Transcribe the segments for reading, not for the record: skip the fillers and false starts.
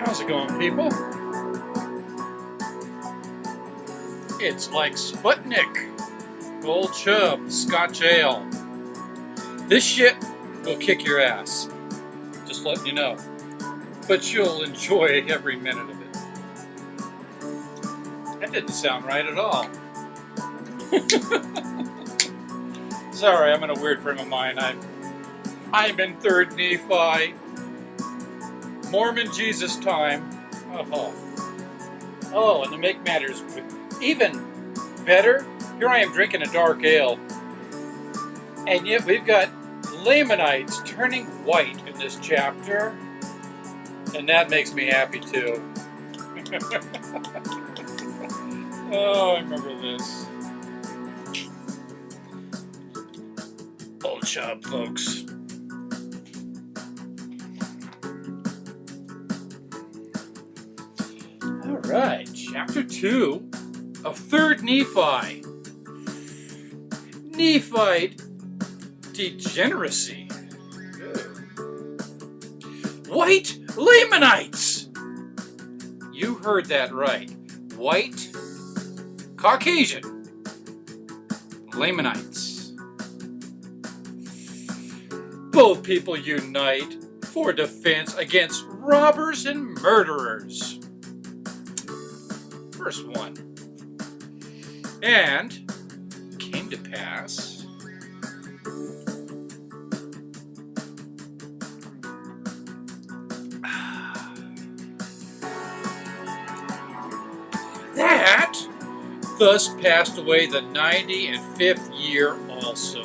How's it going, people? It's like Sputnik, Gold Chub, Scotch Ale. This shit will kick your ass. Just letting you know. But you'll enjoy every minute of it. That didn't sound right at all. Sorry, I'm in a weird frame of mind. I'm in 3rd Nephi. Mormon Jesus time. Oh, and to make matters even better, here I am drinking a dark ale. And yet we've got Lamanites turning white in this chapter. And that makes me happy too. Oh, I remember this. Old job, folks. Alright, chapter 2 of 3rd Nephi. Nephite degeneracy. White Lamanites! You heard that right. White, Caucasian, Lamanites. Both people unite for defense against robbers and murderers. Verse 1. And came to pass that thus passed away the 95th year also.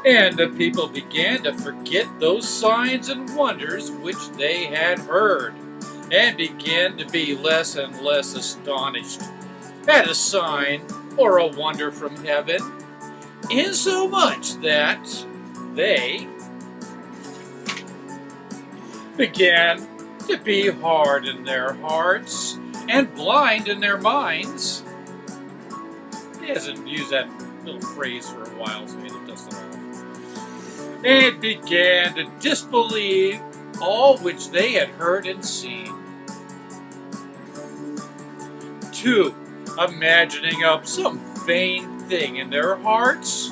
And the people began to forget those signs and wonders which they had heard, and began to be less and less astonished at a sign or a wonder from heaven, insomuch that they began to be hard in their hearts and blind in their minds. He hasn't used that little phrase for a while, so he does it all. And began to disbelieve all which they had heard and seen. 2. Imagining up some vain thing in their hearts,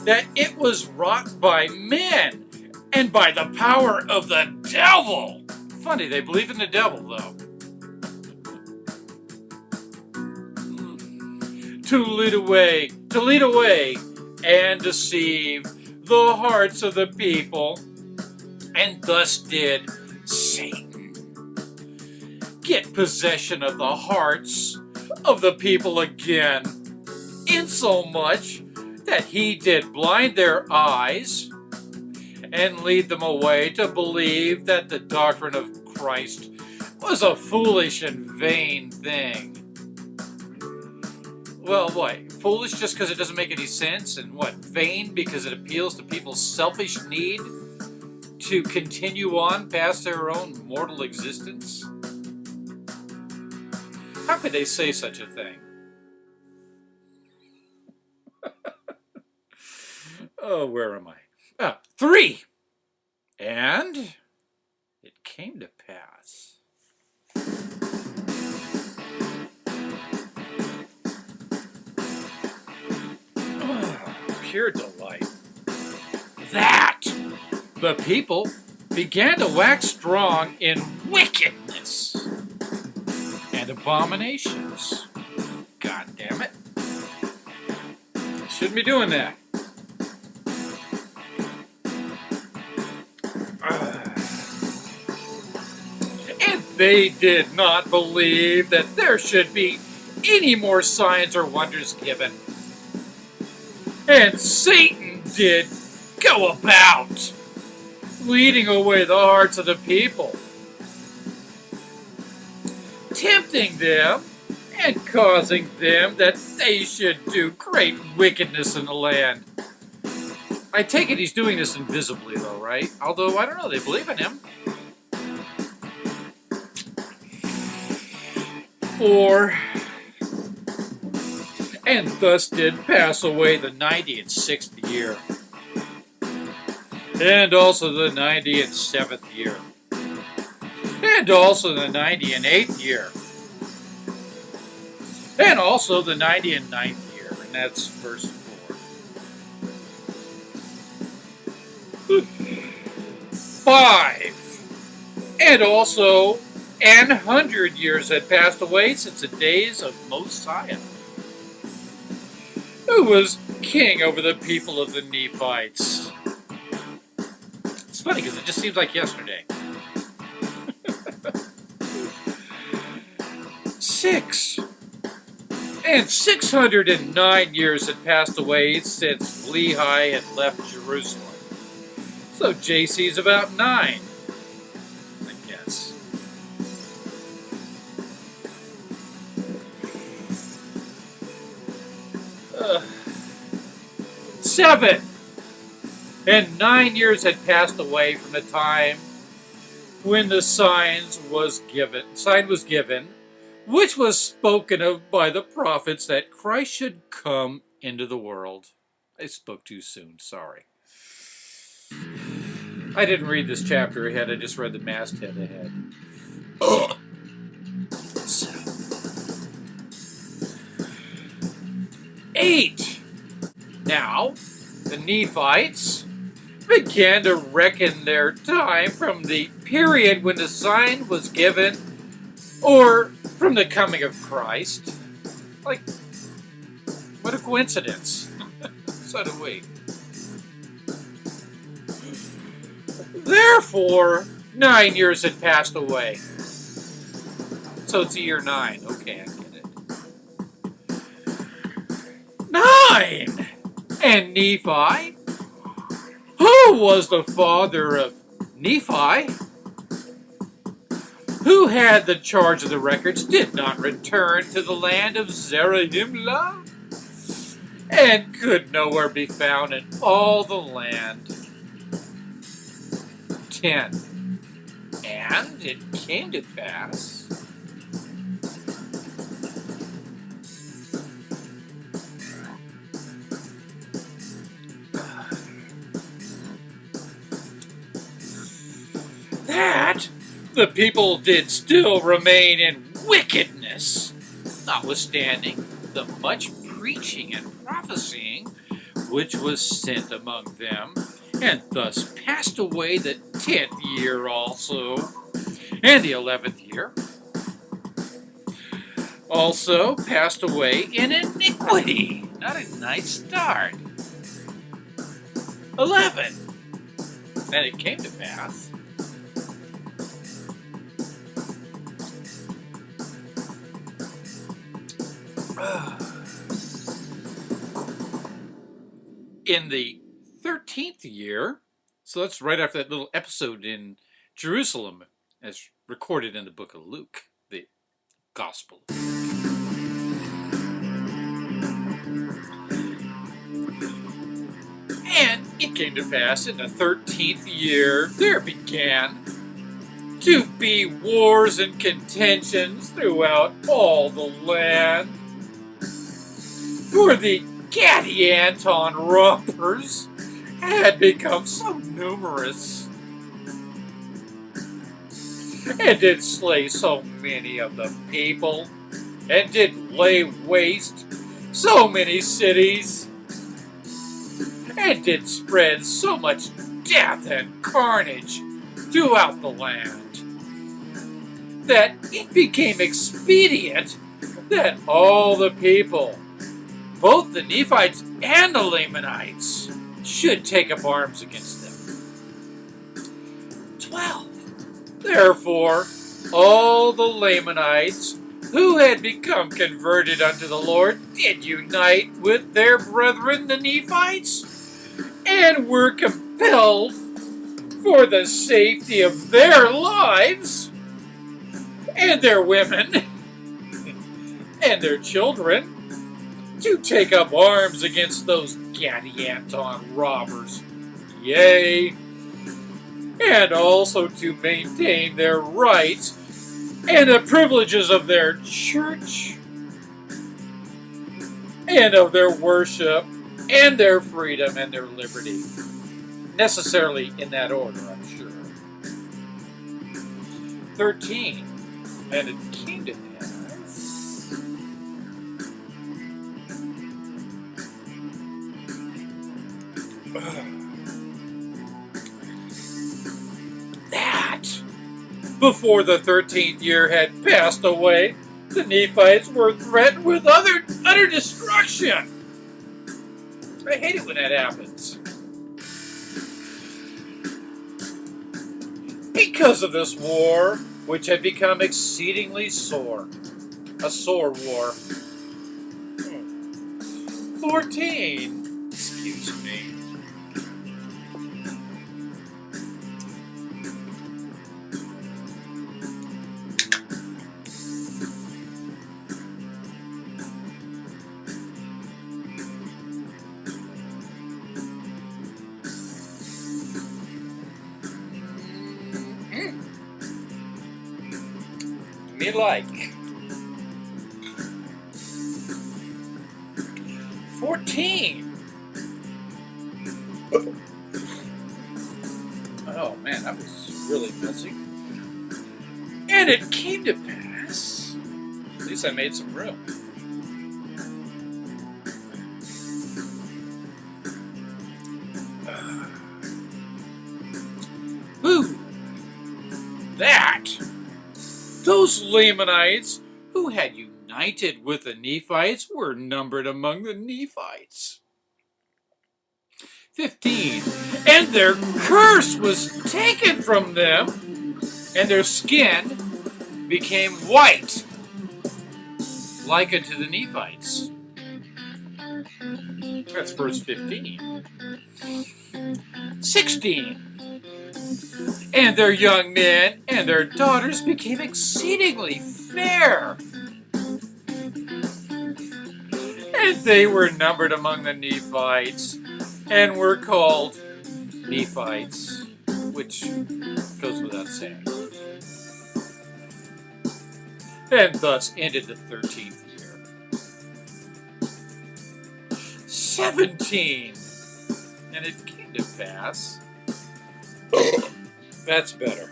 that it was wrought by men and by the power of the devil. Funny, they believe in the devil, though. To lead away and deceive the hearts of the people, and thus did Satan get possession of the hearts of the people again, insomuch that he did blind their eyes and lead them away to believe that the doctrine of Christ was a foolish and vain thing. Well, what? Foolish just because it doesn't make any sense? And what? Vain because it appeals to people's selfish need to continue on past their own mortal existence? How could they say such a thing? Oh, where am I? 3. And it came to pass. Pure delight. That the people began to wax strong in wickedness and abominations. God damn it. Shouldn't be doing that. And they did not believe that there should be any more signs or wonders given. And Satan did go about leading away the hearts of the people, tempting them and causing them that they should do great wickedness in the land. I take it he's doing this invisibly, though, right? Although, I don't know, they believe in him. 4. And thus did pass away the 96th year, and also the 97th year. and also the 98th year, and also the 99th year, and that's verse 4. 5, and also 100 years had passed away since the days of Mosiah, who was king over the people of the Nephites. It's funny because it just seems like yesterday. 6, and 609 years had passed away since Lehi had left Jerusalem. So JC's about 9, I guess. 7, and 9 years had passed away from the time when the sign was given, which was spoken of by the prophets that Christ should come into the world. I spoke too soon, sorry. I didn't read this chapter ahead, I just read the masthead ahead. 8. Now, the Nephites began to reckon their time from the period when the sign was given, or from the coming of Christ. Like, what a coincidence. So do we. Therefore, 9 years had passed away. So it's the year 9. Okay, I get it. 9! And Nephi, who was the father of Nephi, who had the charge of the records, did not return to the land of Zarahemla, and could nowhere be found in all the land. 10. And it came to pass that the people did still remain in wickedness, notwithstanding the much preaching and prophesying which was sent among them, and thus passed away the 10th year also, and the 11th year. Also passed away in iniquity. Not a nice start. 11. And it came to pass in the 13th year, so that's right after that little episode in Jerusalem, as recorded in the book of Luke, the Gospel. And it came to pass in the 13th year, there began to be wars and contentions throughout all the land. For the Gadianton robbers had become so numerous, and did slay so many of the people, and did lay waste so many cities, and did spread so much death and carnage throughout the land, that it became expedient that all the people, both the Nephites and the Lamanites, should take up arms against them. 12. Therefore, all the Lamanites who had become converted unto the Lord did unite with their brethren the Nephites, and were compelled for the safety of their lives, and their women, and their children, to take up arms against those Gadianton robbers, yea, and also to maintain their rights and the privileges of their church, and of their worship, and their freedom and their liberty. Necessarily in that order, I'm sure. 13, and it came to pass that before the 13th year had passed away, the Nephites were threatened with utter destruction. I hate it when that happens. Because of this war, which had become exceedingly sore. A sore war. 14. Excuse me. Me like. 14. Oh man, that was really messy. And it came to pass. At least I made some room. Ooh, that. Those Lamanites who had united with the Nephites were numbered among the Nephites. 15. And their curse was taken from them, and their skin became white, like unto the Nephites. That's verse 15. 16. And their young men and their daughters became exceedingly fair. And they were numbered among the Nephites, and were called Nephites, which goes without saying. And thus ended the 13th year. 17. And it came to pass. That's better.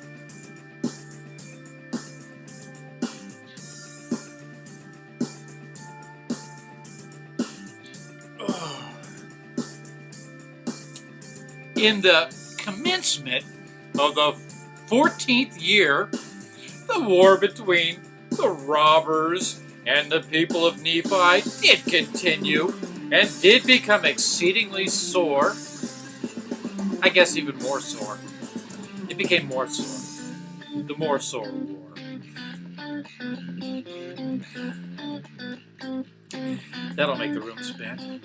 In the commencement of the 14th year, the war between the robbers and the people of Nephi did continue and did become exceedingly sore. I guess even more sore. It became more sore. The more sore war. That'll make the room spin.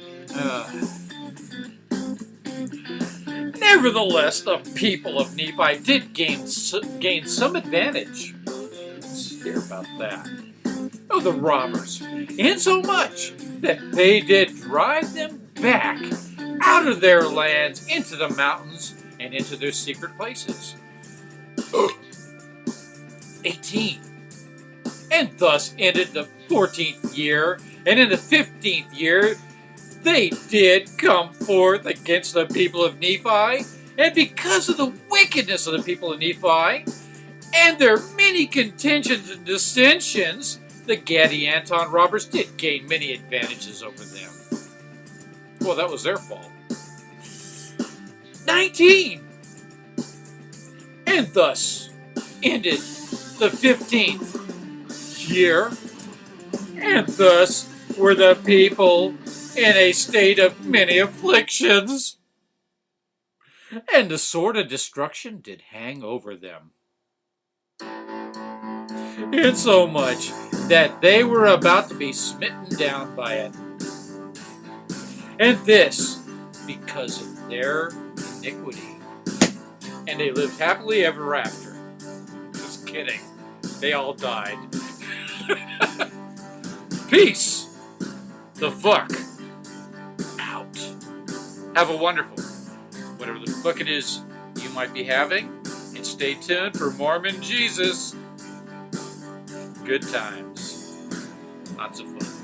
Nevertheless, the people of Nephi did gain some advantage. Let's hear about that. Of the robbers, insomuch that they did drive them back out of their lands into the mountains and into their secret places. 18. And thus ended the 14th year, and in the 15th year they did come forth against the people of Nephi, and because of the wickedness of the people of Nephi, and their many contentions and dissensions, the Gadianton robbers did gain many advantages over them. Well, that was their fault. 19. And thus ended the 15th year, and thus were the people in a state of many afflictions, and the sword of destruction did hang over them, insomuch that they were about to be smitten down by it. And this because of their iniquity. And they lived happily ever after. Just kidding. They all died. Peace the fuck out. Have a wonderful, whatever the fuck it is you might be having. And stay tuned for Mormon Jesus. Good times. Lots of fun.